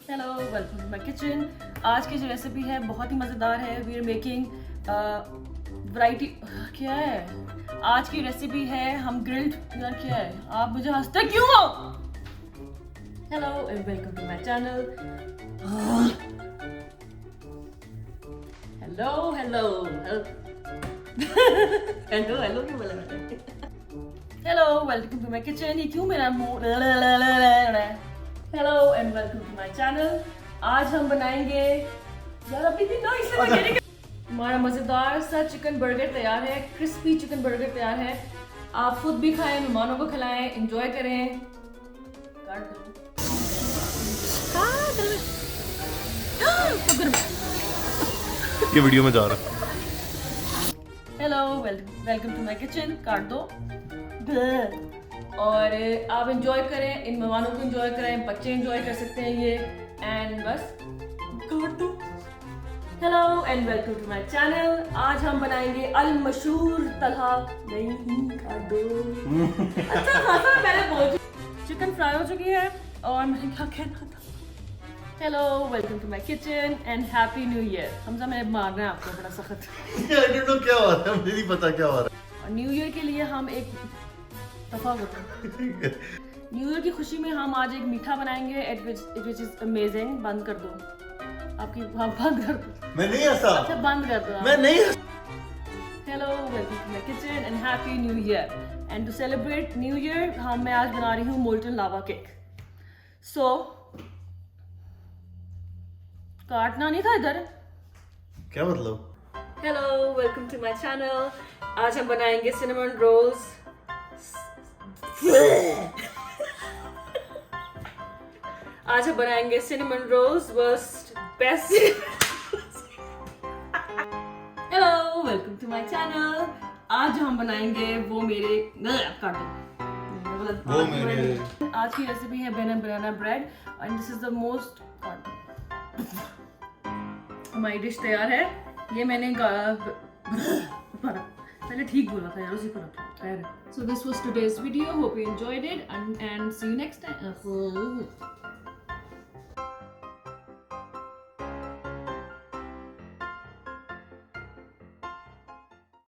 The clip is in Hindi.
Hello, welcome to my kitchen. आज की जो रेसिपी है बहुत ही मज़ेदार है। We are making variety. क्या है आज की रेसिपी? है हम ग्रिल्ड। यार क्या है, आप मुझे हंसते क्यों हो? Hello and welcome to my channel. Hello hello hello hello क्यों बोला मैंने? Hello welcome to my kitchen. ये क्यों मेरा मुंह? Hello and welcome to my channel. आज हम बनाएंगे, यार अभी भी ना इसे लगे हमारा मजेदार सा चिकन बर्गर तैयार है। क्रिस्पी चिकन बर्गर तैयार है। आप खुद भी खाएं, मेहमानों को खिलाएं, एंजॉय करें। काट दो। ये वीडियो में जा रहा है। Hello welcome to my kitchen. काट दो। और आप एंजॉय करें, इन मेहमानों को एंजॉय करें, बच्चे एंजॉय कर सकते हैं ये। एंड बस काट दो। Hello and welcome to my channel. आज हम बनाएंगे अल मशहूर तलहा। नहीं काट दो। अच्छा खासा मैंने बोल। चिकन फ्राई हो चुकी है और मैंने क्या कहना था। Hello welcome to my kitchen and happy new year. Hamza मैंने मारना है आपको बड़ा सख्त। आई डोंट नो क्या हो रहा है, मुझे नहीं पता क्या हो रहा है। और न्यू ईयर के लिए हम एक दफा होता है। न्यू ईयर की खुशी में हम आज एक मीठा बनाएंगे विच इज अमेजिंग। बंद कर दो आपकी। हाँ बंद कर दो। मैं नहीं हंसा। अच्छा बंद कर दो। मैं नहीं हंसा। Hello welcome to my kitchen and happy new year. And to celebrate new year मैं आज बना रही हूँ मोल्टन लावा केक। सो काटना नहीं था इधर। क्या मतलब? Hello welcome to my channel. आज हम बनाएंगे सिनेमन रोल्स। आज हम बनाएंगे cinnamon rolls worst best. Hello welcome to my channel. आज हम बनाएंगे वो मेरे काटो। वो मेरे आज की रेसिपी है banana bread and this is the most. हमारी डिश तैयार है। ये मैंने पहले ठीक बोला था यार, उसी पर खैर। So this was today's video. Hope you enjoyed it and see you next time.